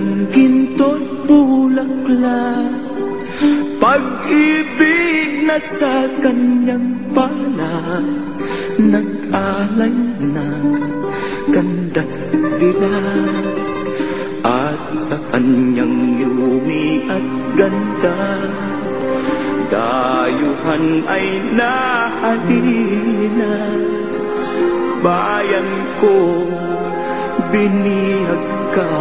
ng ginto't bulaklak, pag-ibig na sa kanyang palad, nag-alay na kanda't dilag, at sa kanyang yumi at ganda, dayuhan ay nahalina. Bayan ko, binihag ka,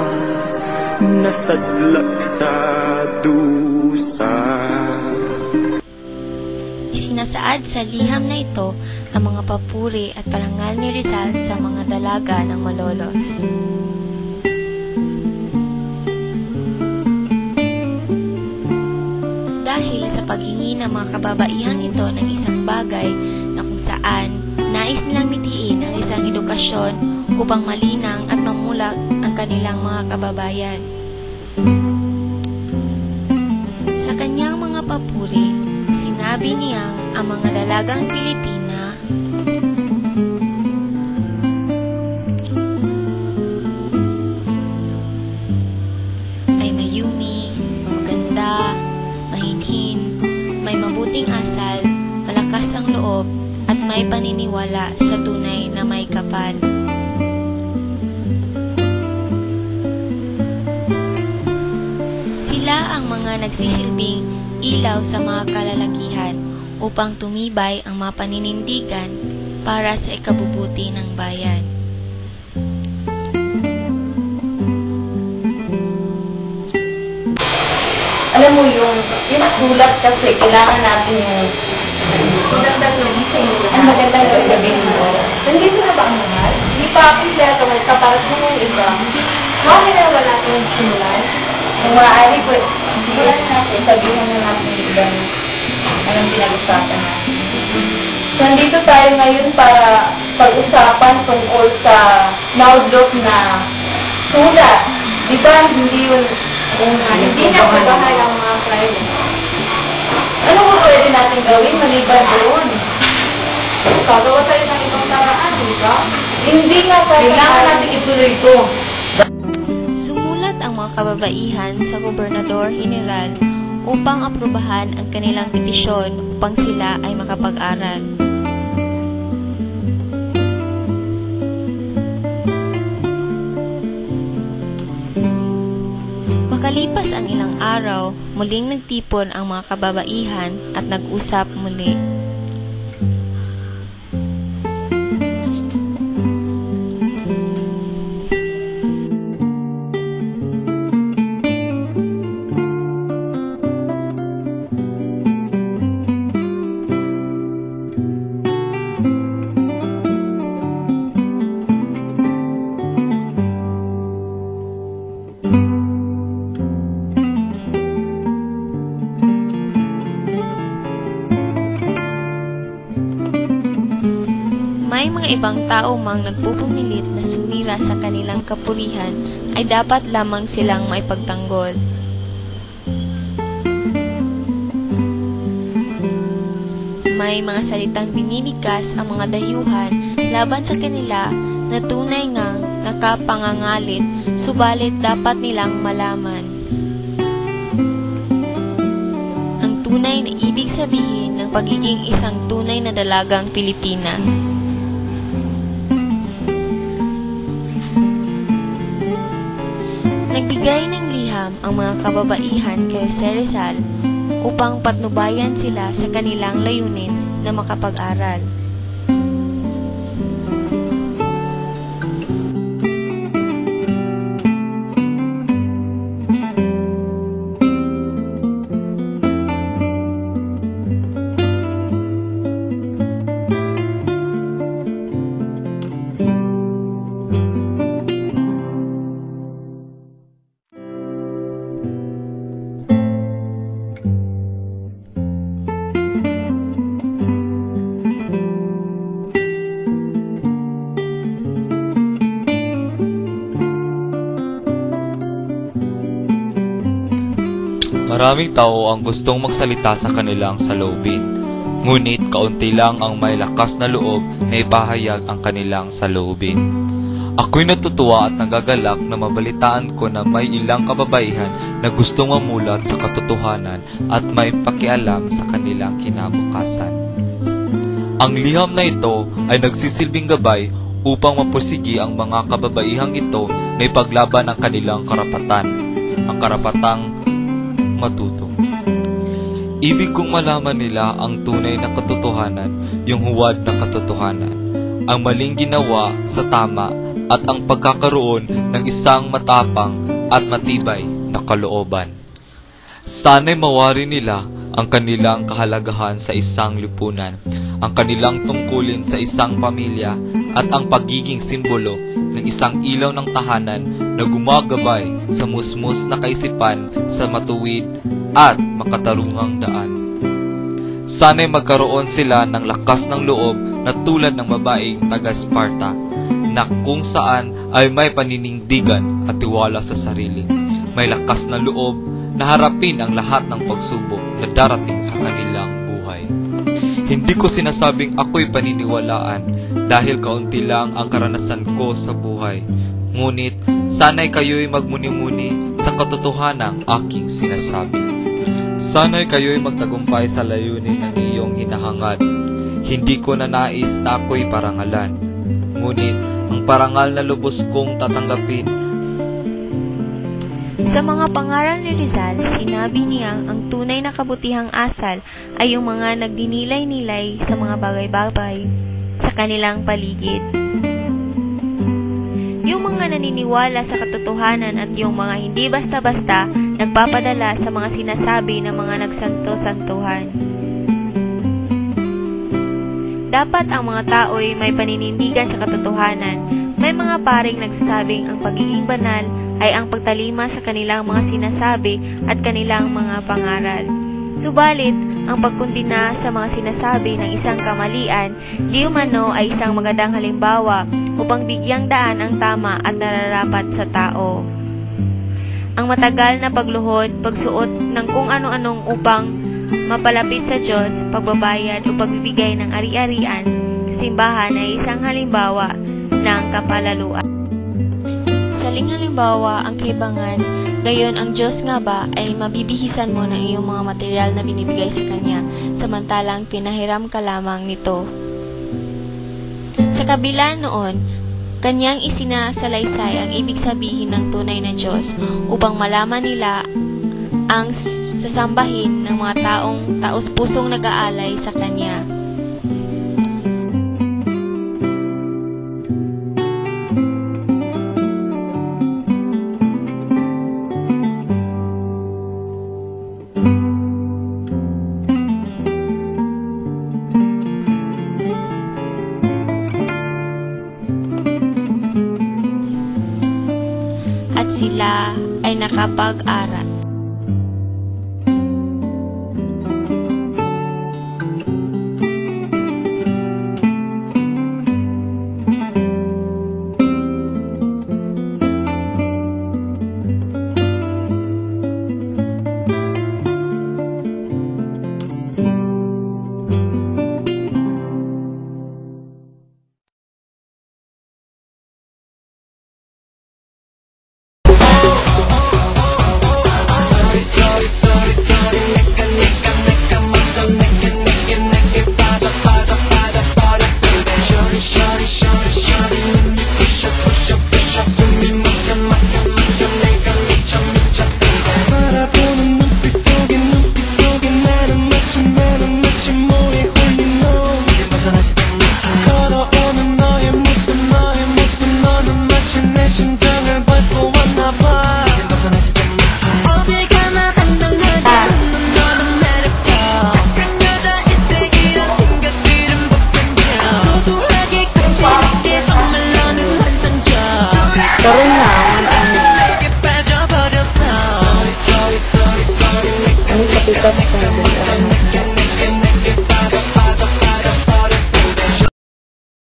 nasadlak sa dusa. Isinasaad sa liham na ito ang mga papuri at parangal ni Rizal sa mga dalaga ng Malolos. Dahil sa paghingi ng mga kababaihang ito ng isang bagay na kung saan nais nilang mithiin ang isang edukasyon upang malinang at mamulak ang kanilang mga kababayan. Sa kanyang mga papuri, sinabi niyang ang mga dalagang Pilipina ay mayumi, maganda, mahinhin, may mabuting asal, malakas ang loob, at may paniniwala sa tunay na may kapal. Sila ang mga nagsisilbing ilaw sa mga kalalakihan upang tumibay ang mga paninindigan para sa ikabubuti ng bayan. Alam mo yung sulat kasi kailangan natin yung ang magandang gagawin mo. Nandito na ba ang mahal? Hindi pa ako kaya kawal ka para sa mga iba. Bakit na wala natin yung simulan? Kung maaari po, simulan natin, sabihin na natin yung iba anong pinag-usapan natin. So, nandito tayo ngayon para pag-usapan tungkol sa naudlot na sulat. Di ba hindi yun hindi na kabahay ang mga crime? Ano ba pwede natin gawin maliban doon? Gagawa tayo ng ibang paraan, di ba? Hindi nga tayo. Kailangan natin ituloy ito. Sumulat ang mga kababaihan sa Gobernador General upang aprubahan ang kanilang petisyon upang sila ay makapag-aral. Makalipas ang ilang araw, muling nagtipon ang mga kababaihan at nag-usap muli. May mga ibang tao mang nagpupumilit na sumira sa kanilang kapurihan ay dapat lamang silang maipagtanggol. May mga salitang binibigkas ang mga dayuhan laban sa kanila na tunay ngang nakapangangalit, subalit dapat nilang malaman ang tunay na ibig sabihin ng pagiging isang tunay na dalagang Pilipina. Nagbigay ng liham ang mga kababaihan kay Sir Rizal upang patnubayan sila sa kanilang layunin na makapag-aral. Maraming tao ang gustong magsalita sa kanilang saloobin, ngunit kaunti lang ang may lakas na loob na ipahayag ang kanilang saloobin. Ako'y natutuwa at nagagalak na mabalitaan ko na may ilang kababaihan na gustong mamulat sa katotohanan at may pakialam sa kanilang kinabukasan. Ang liham na ito ay nagsisilbing gabay upang mapursigi ang mga kababaihang ito na ipaglaban ang kanilang karapatan, ang karapatang matuto. Ibig kong malaman nila ang tunay na katotohanan, yung huwad na katotohanan, ang maling ginawa sa tama at ang pagkakaroon ng isang matapang at matibay na kalooban. Sana'y mawari nila ang kanilang kahalagahan sa isang lipunan, ang kanilang tungkulin sa isang pamilya, at ang pagiging simbolo ng isang ilaw ng tahanan na gumagabay sa musmus na kaisipan sa matuwid at makatarungang daan. Sana'y magkaroon sila ng lakas ng loob na tulad ng babaeng taga-Sparta, na kung saan ay may paninindigan at tiwala sa sarili. May lakas na loob na harapin ang lahat ng pagsubok na darating sa kanilang buhay. Hindi ko sinasabing ako'y paniniwalaan dahil kaunti lang ang karanasan ko sa buhay. Ngunit sana'y kayo'y magmuni-muni sa katotohanang aking sinasabi. Sana'y kayo'y magtagumpay sa layunin ng iyong hinahangad. Hindi ko na nais na ako'y parangalan. Ngunit ang parangal na lubos kong tatanggapin. Sa mga pangaral ni Rizal, sinabi niyang ang tunay na kabutihang asal ay yung mga nagdinilay-nilay sa mga bagay-bagay sa kanilang paligid. Yung mga naniniwala sa katotohanan at yung mga hindi basta-basta nagpapadala sa mga sinasabi ng mga nagsanto-santuhan. Dapat ang mga tao'y may paninindigan sa katotohanan. May mga paring nagsasabing ang pagiging banal ay ang pagtalima sa kanilang mga sinasabi at kanilang mga pangaral. Subalit, ang pagkundina sa mga sinasabi ng isang kamalian, di umano ay isang magandang halimbawa upang bigyang daan ang tama at nararapat sa tao. Ang matagal na pagluhod, pagsuot ng kung ano-anong upang mapalapit sa Diyos, pagbabayad o pagbibigay ng ari-arian, simbahan ay isang halimbawa ng kapalaluan. Saling halimbawa ang kaibangan, gayon ang Diyos nga ba ay mabibihisan mo ng iyong mga material na binibigay sa Kanya, samantalang pinahiram ka lamang nito. Sa kabila noon, Kanyang isinasalaysay ang ibig sabihin ng tunay na Diyos upang malaman nila ang sasambahin ng mga taong taos-pusong nag-aalay sa Kanya. At sila ay nakapag-aral. Ang kapitas sa